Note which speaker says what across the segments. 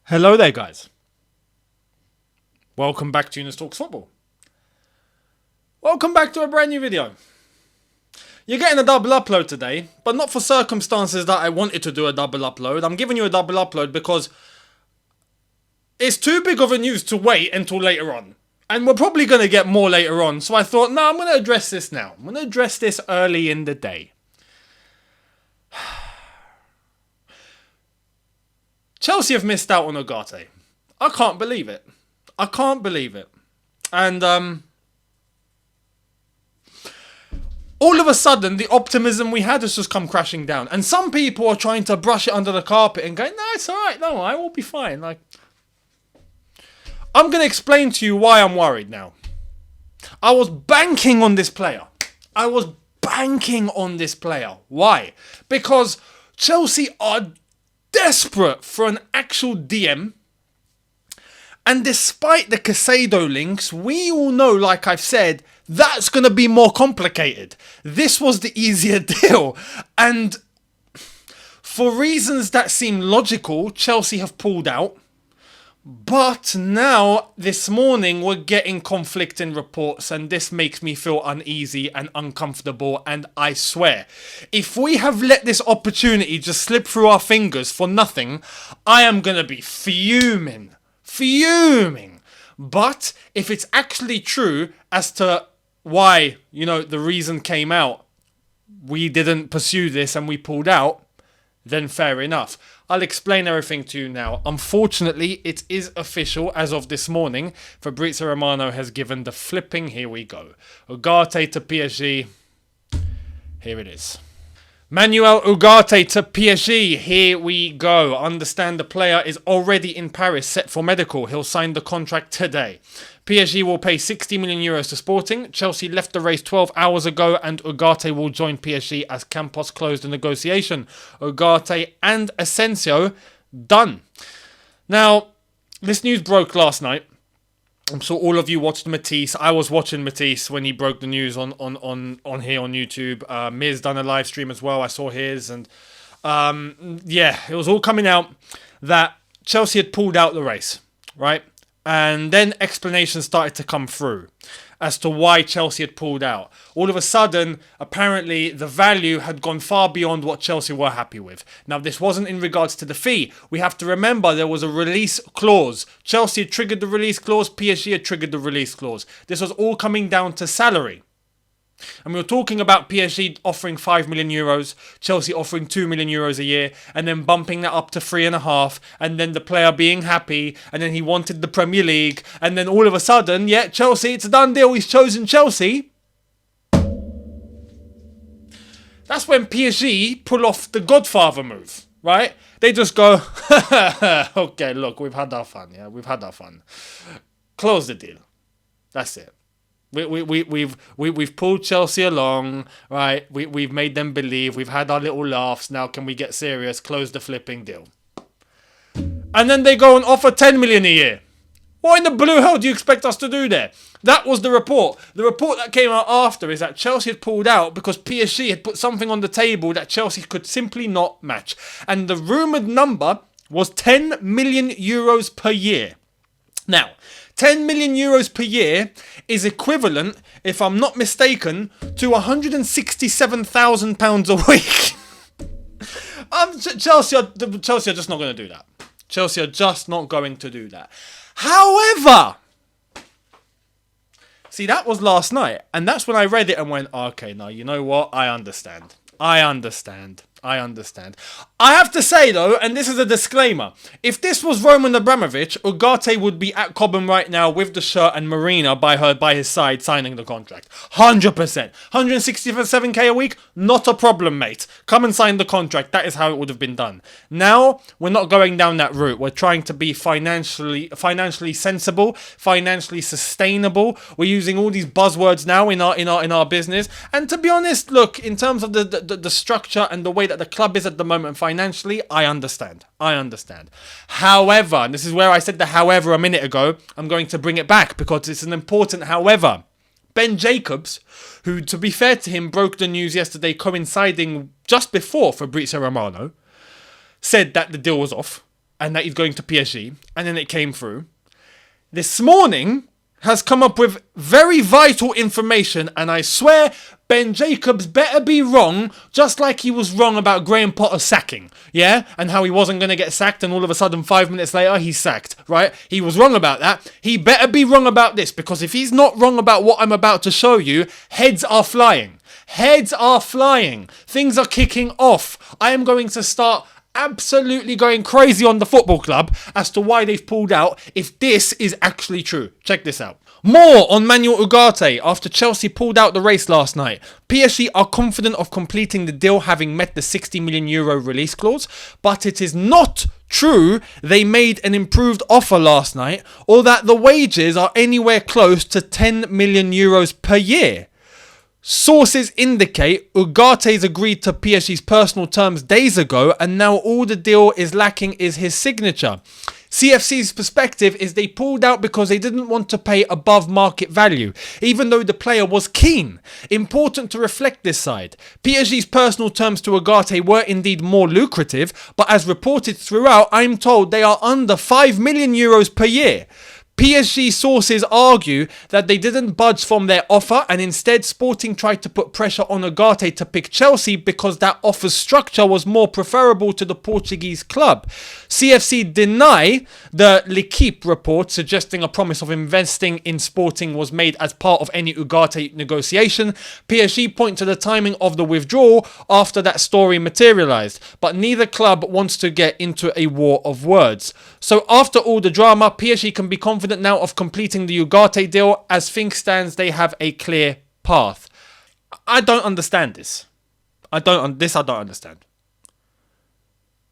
Speaker 1: Hello there, guys. Welcome back to Younes Talks Football. Welcome back to a brand new video. You're getting a double upload today, but not for circumstances that I wanted to do a double upload. I'm giving you a double upload because it's too big of a news to wait until later on. And we're probably going to get more later on. So I thought, no, I'm going to address this now. I'm going to address this early in the day. Chelsea have missed out on Ugarte. I can't believe it. I can't believe it. And all of a sudden, the optimism we had has just come crashing down. And some people are trying to brush it under the carpet and going, no, it's all right. No, I will be fine. I'm going to explain to you why I'm worried now. I was banking on this player. Why? Because Chelsea are desperate for an actual DM. And despite the Casado links, we all know, like I've said, that's going to be more complicated. This was the easier deal. And for reasons that seem logical, Chelsea have pulled out. But now, this morning, we're getting conflicting reports, and this makes me feel uneasy and uncomfortable. And I swear, if we have let this opportunity just slip through our fingers for nothing, I am going to be fuming. But if it's actually true as to why, the reason came out, we didn't pursue this and we pulled out, then fair enough. I'll explain everything to you now. Unfortunately, it is official as of this morning. Fabrizio Romano has given the flipping. Here we go. Ugarte to PSG. Here it is. Manuel Ugarte to PSG. Here we go. Understand the player is already in Paris, set for medical. He'll sign the contract today. PSG will pay 60 million euros to Sporting. Chelsea left the race 12 hours ago, and Ugarte will join PSG as Campos closed the negotiation. Ugarte and Asensio done. Now, this news broke last night. I'm sure all of you watched Matisse. I was watching Matisse when he broke the news on here on YouTube. Miz done a live stream as well. I saw his, and it was all coming out that Chelsea had pulled out the race, right? And then explanations started to come through as to why Chelsea had pulled out. All of a sudden, apparently, the value had gone far beyond what Chelsea were happy with. Now, this wasn't in regards to the fee. We have to remember there was a release clause. Chelsea had triggered the release clause. PSG had triggered the release clause. This was all coming down to salary. And we were talking about PSG offering 5 million euros, Chelsea offering 2 million euros a year, and then bumping that up to 3.5, and then the player being happy, and then he wanted the Premier League, and then all of a sudden, Chelsea, it's a done deal, he's chosen Chelsea. That's when PSG pull off the Godfather move, right? They just go, okay, look, we've had our fun, we've had our fun. Close the deal. That's it. We've pulled Chelsea along, right? We've made them believe. We've had our little laughs. Now can we get serious? Close the flipping deal. And then they go and offer 10 million a year. What in the blue hell do you expect us to do there? That was the report. The report that came out after is that Chelsea had pulled out because PSG had put something on the table that Chelsea could simply not match. And the rumoured number was 10 million euros per year. Now, 10 million euros per year is equivalent, if I'm not mistaken, to £167,000 a week. Chelsea are just not going to do that. Chelsea are just not going to do that. However, see, that was last night. And that's when I read it and went, okay, now you know what? I understand. I have to say, though, and this is a disclaimer, if this was Roman Abramovich, Ugarte would be at Cobham right now with the shirt and Marina by his side signing the contract. 100%. 167k a week? Not a problem, mate. Come and sign the contract. That is how it would have been done. Now, we're not going down that route. We're trying to be financially sensible, financially sustainable. We're using all these buzzwords now in our business. And to be honest, look, in terms of the structure and the way that the club is at the moment financially, I understand. However, and this is where I said the however a minute ago, I'm going to bring it back because it's an important however. Ben Jacobs, who, to be fair to him, broke the news yesterday coinciding just before Fabrizio Romano, said that the deal was off. and that he's going to PSG, and then it came through. This morning has come up with very vital information, and I swear Ben Jacobs better be wrong, just like he was wrong about Graham Potter's sacking, yeah? And how he wasn't going to get sacked, and all of a sudden 5 minutes later he's sacked, right? He was wrong about that. He better be wrong about this, because if he's not wrong about what I'm about to show you, heads are flying. Heads are flying. Things are kicking off. I am going to start absolutely going crazy on the football club as to why they've pulled out if this is actually true. Check this out. More on Manuel Ugarte after Chelsea pulled out the race last night. PSG are confident of completing the deal having met the €60 million release clause, but it is not true they made an improved offer last night or that the wages are anywhere close to €10 million per year. Sources indicate Ugarte's agreed to PSG's personal terms days ago, and now all the deal is lacking is his signature. CFC's perspective is they pulled out because they didn't want to pay above market value, even though the player was keen. Important to reflect this side. PSG's personal terms to Ugarte were indeed more lucrative, but as reported throughout, I'm told they are under €5 million per year. PSG sources argue that they didn't budge from their offer, and instead Sporting tried to put pressure on Ugarte to pick Chelsea because that offer's structure was more preferable to the Portuguese club. CFC deny the L'Equipe report suggesting a promise of investing in Sporting was made as part of any Ugarte negotiation. PSG point to the timing of the withdrawal after that story materialised, but neither club wants to get into a war of words. So after all the drama, PSG can be confident now of completing the Ugarte deal. As things stands, they have a clear path. I don't understand this. I don't understand.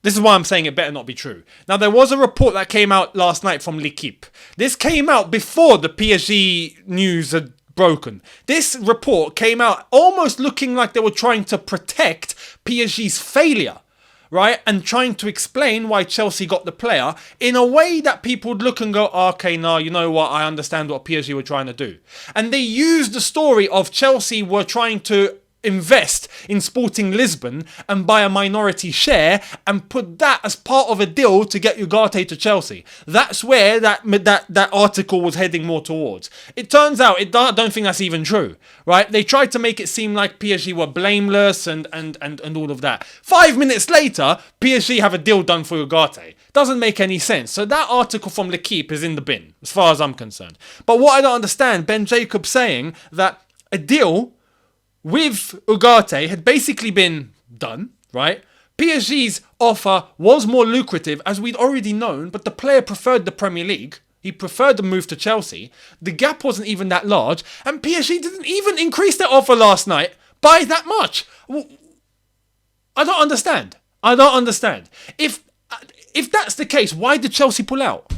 Speaker 1: This is why I'm saying it better not be true. Now, there was a report that came out last night from L'Equipe. This came out before the PSG news had broken. This report came out almost looking like they were trying to protect PSG's failure, right? And trying to explain why Chelsea got the player in a way that people would look and go, okay, no, you know what? I understand what PSG were trying to do. And they used the story of Chelsea were trying to invest in Sporting Lisbon and buy a minority share and put that as part of a deal to get Ugarte to Chelsea. That's where that article was heading more towards. It turns out, I don't think that's even true, right? They tried to make it seem like PSG were blameless and all of that. 5 minutes later, PSG have a deal done for Ugarte. Doesn't make any sense. So that article from L'Equipe is in the bin, as far as I'm concerned. But what I don't understand, Ben Jacobs saying that a deal with Ugarte had basically been done, right? PSG's offer was more lucrative, as we'd already known, but the player preferred the Premier League. He preferred the move to Chelsea. The gap wasn't even that large, and PSG didn't even increase their offer last night by that much. I don't understand. If that's the case, why did Chelsea pull out?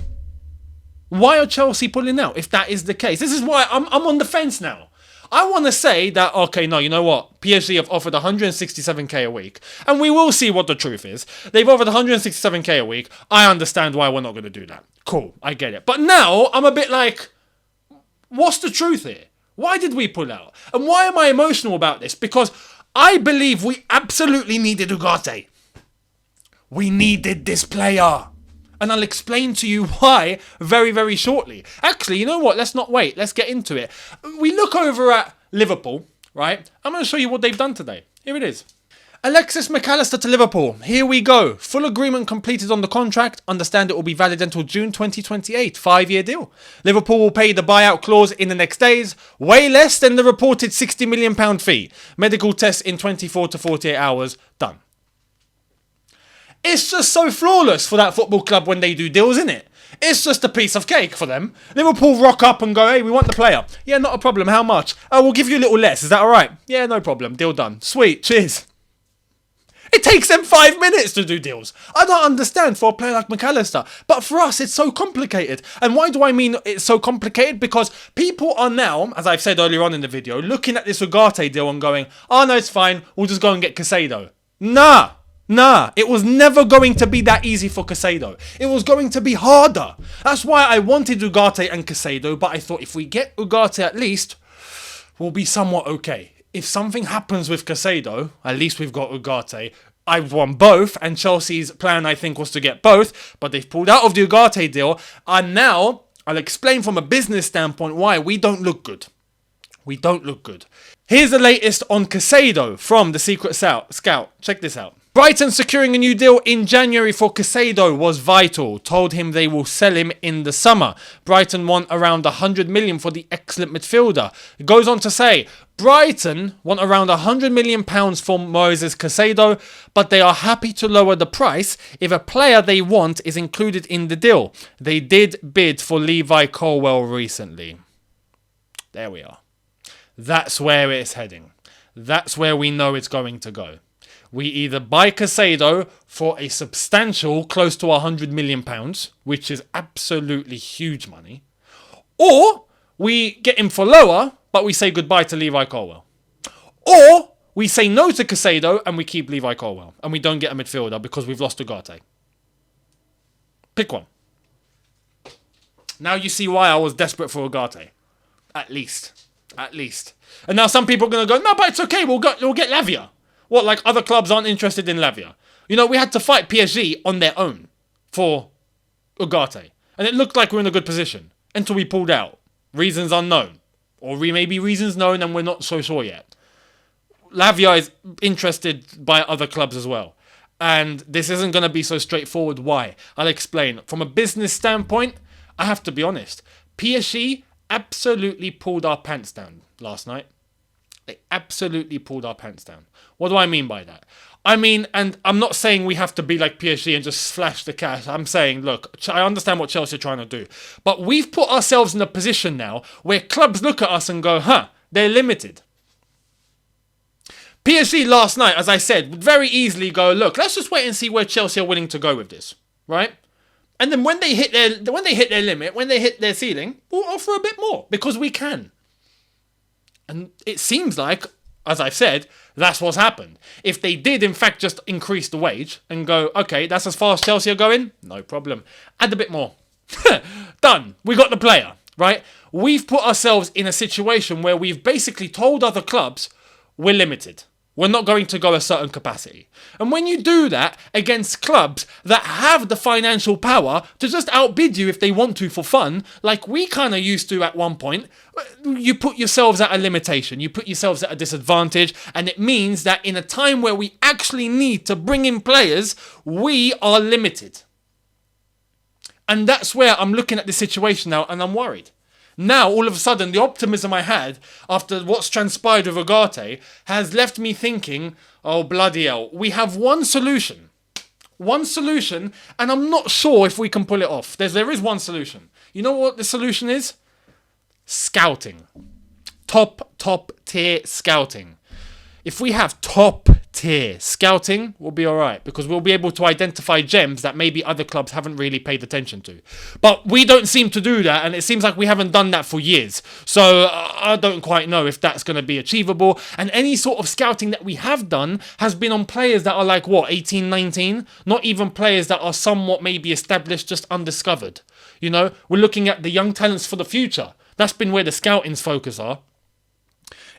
Speaker 1: Why are Chelsea pulling out if that is the case? This is why I'm on the fence now. I want to say that, okay, no, you know what? PSG have offered 167k a week, and we will see what the truth is. They've offered 167k a week. I understand why we're not going to do that. Cool, I get it. But now, I'm a bit like, what's the truth here? Why did we pull out? And why am I emotional about this? Because I believe we absolutely needed Ugarte. We needed this player. And I'll explain to you why very, very shortly. Actually, you know what? Let's not wait. Let's get into it. We look over at Liverpool, right? I'm going to show you what they've done today. Here it is. McAllister to Liverpool. Here we go. Full agreement completed on the contract. Understand it will be valid until June 2028. 5-year deal. Liverpool will pay the buyout clause in the next days. Way less than the reported £60 million fee. Medical tests in 24 to 48 hours. Done. It's just so flawless for that football club when they do deals, isn't it? It's just a piece of cake for them. Liverpool rock up and go, hey, we want the player. Yeah, not a problem. How much? Oh, we'll give you a little less. Is that all right? Yeah, no problem. Deal done. Sweet. Cheers. It takes them 5 minutes to do deals. I don't understand for a player like McAllister. But for us, it's so complicated. And why do I mean it's so complicated? Because people are now, as I've said earlier on in the video, looking at this Ugarte deal and going, oh, no, it's fine. We'll just go and get Casado. Nah, it was never going to be that easy for Casado. It was going to be harder. That's why I wanted Ugarte and Casado, but I thought if we get Ugarte at least, we'll be somewhat okay. If something happens with Casado, at least we've got Ugarte. I've won both, and Chelsea's plan, I think, was to get both, but they've pulled out of the Ugarte deal, and now I'll explain from a business standpoint why we don't look good. We don't look good. Here's the latest on Casado from the Secret Scout. Check this out. Brighton securing a new deal in January for Casado was vital. Told him they will sell him in the summer. Brighton want around 100 million for the excellent midfielder. It goes on to say, Brighton want around 100 million pounds for Moses Casado, but they are happy to lower the price if a player they want is included in the deal. They did bid for Levi Colwell recently. There we are. That's where it's heading. That's where we know it's going to go. We either buy Casado for a substantial close to 100 million pounds, which is absolutely huge money, or we get him for lower, but we say goodbye to Levi Colwell. Or we say no to Casado and we keep Levi Colwell and we don't get a midfielder because we've lost Ugarte. Pick one. Now you see why I was desperate for Ugarte. At least. And now some people are going to go, no, but it's okay, we'll get Lavia. What, like other clubs aren't interested in Lavia? You know, we had to fight PSG on their own for Ugarte. And it looked like we're in a good position until we pulled out. Reasons unknown. Or maybe reasons known and we're not so sure yet. Lavia is interested by other clubs as well. And this isn't going to be so straightforward. Why? I'll explain. From a business standpoint, I have to be honest. PSG absolutely pulled our pants down last night. They absolutely pulled our pants down. What do I mean by that? I mean, and I'm not saying we have to be like PSG and just flash the cash. I'm saying, look, I understand what Chelsea are trying to do. But we've put ourselves in a position now where clubs look at us and go, they're limited. PSG last night, as I said, would very easily go, look, let's just wait and see where Chelsea are willing to go with this, right? And then when they hit their limit, when they hit their ceiling, we'll offer a bit more because we can. And it seems like, as I've said, that's what's happened. If they did, in fact, just increase the wage and go, okay, that's as far as Chelsea are going, no problem. Add a bit more. Done. We got the player, right? We've put ourselves in a situation where we've basically told other clubs we're limited. We're not going to go a certain capacity. And when you do that against clubs that have the financial power to just outbid you if they want to for fun, like we kind of used to at one point, you put yourselves at a limitation. You put yourselves at a disadvantage. And it means that in a time where we actually need to bring in players, we are limited. And that's where I'm looking at the situation now and I'm worried. Now, all of a sudden, the optimism I had after what's transpired with Ugarte has left me thinking, oh, bloody hell, we have one solution. One solution, and I'm not sure if we can pull it off. There is one solution. You know what the solution is? Scouting. Top tier scouting. If we have top tier scouting, we'll be all right because we'll be able to identify gems that maybe other clubs haven't really paid attention to. But we don't seem to do that, and it seems like we haven't done that for years. So I don't quite know if that's going to be achievable. And any sort of scouting that we have done has been on players that are like, 18, 19? Not even players that are somewhat maybe established, just undiscovered. You know, we're looking at the young talents for the future. That's been where the scouting's focus are.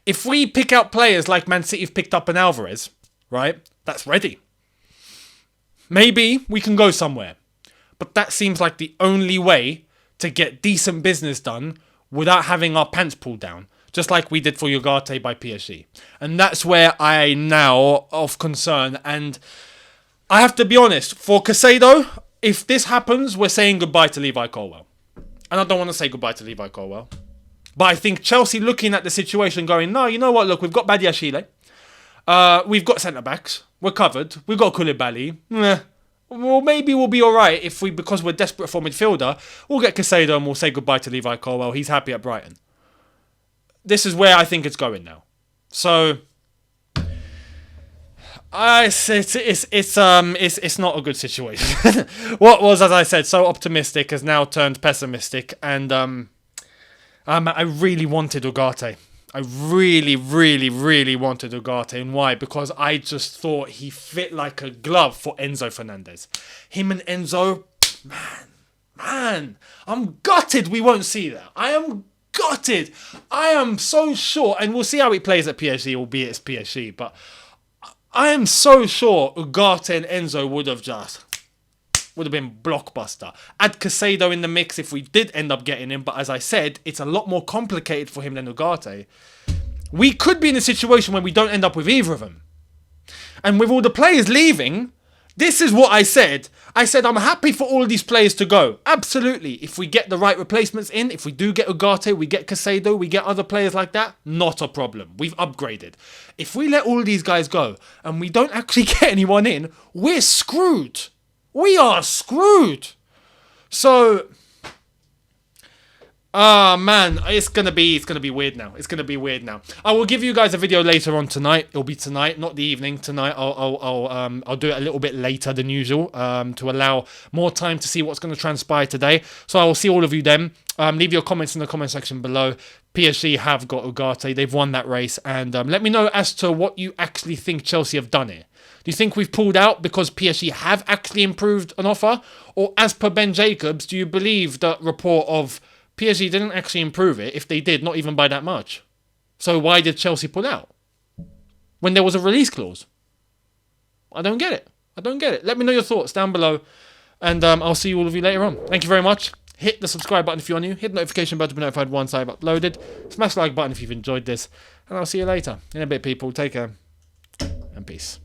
Speaker 1: If we pick out players like Man City have picked up an Alvarez, right, that's ready. Maybe we can go somewhere. But that seems like the only way to get decent business done without having our pants pulled down, just like we did for Ugarte by PSG. And that's where I now of concern. And I have to be honest, for Casado, if this happens, we're saying goodbye to Levi Colwell. And I don't want to say goodbye to Levi Colwell. But I think Chelsea looking at the situation going, no, you know what, look, we've got Badiashile. We've got centre-backs. We're covered. We've got Koulibaly. Well, maybe we'll be all right because we're desperate for midfielder. We'll get Casado and we'll say goodbye to Levi Colwell. He's happy at Brighton. This is where I think it's going now. So, it's not a good situation. What was, as I said, so optimistic has now turned pessimistic, and I really wanted Ugarte. I really, really, really wanted Ugarte. And why? Because I just thought he fit like a glove for Enzo Fernandez. Him and Enzo, man, I'm gutted we won't see that. I am gutted. I am so sure, and we'll see how he plays at PSG, albeit it's PSG, but I am so sure Ugarte and Enzo would have been blockbuster. Add Casado in the mix if we did end up getting him, but as I said, it's a lot more complicated for him than Ugarte. We could be in a situation where we don't end up with either of them. And with all the players leaving, this is what I said. I said I'm happy for all these players to go. Absolutely. If we get the right replacements in, if we do get Ugarte, we get Casado, we get other players like that, not a problem. We've upgraded. If we let all these guys go and we don't actually get anyone in, we're screwed. We are screwed. So, man, it's gonna be weird now. It's gonna be weird now. I will give you guys a video later on tonight. It'll be tonight, not the evening. Tonight, I'll do it a little bit later than usual, to allow more time to see what's gonna transpire today. So I will see all of you then. Leave your comments in the comment section below. PSG have got Ugarte. They've won that race, and let me know as to what you actually think Chelsea have done here. Do you think we've pulled out because PSG have actually improved an offer, or as per Ben Jacobs, do you believe that report of PSG didn't actually improve it? If they did, not even by that much. So why did Chelsea pull out when there was a release clause? I don't get it. I don't get it. Let me know your thoughts down below, and I'll see all of you later on. Thank you very much. Hit the subscribe button if you're new. Hit the notification button to be notified once I've uploaded. Smash the like button if you've enjoyed this, and I'll see you later. In a bit, people. Take care, and peace.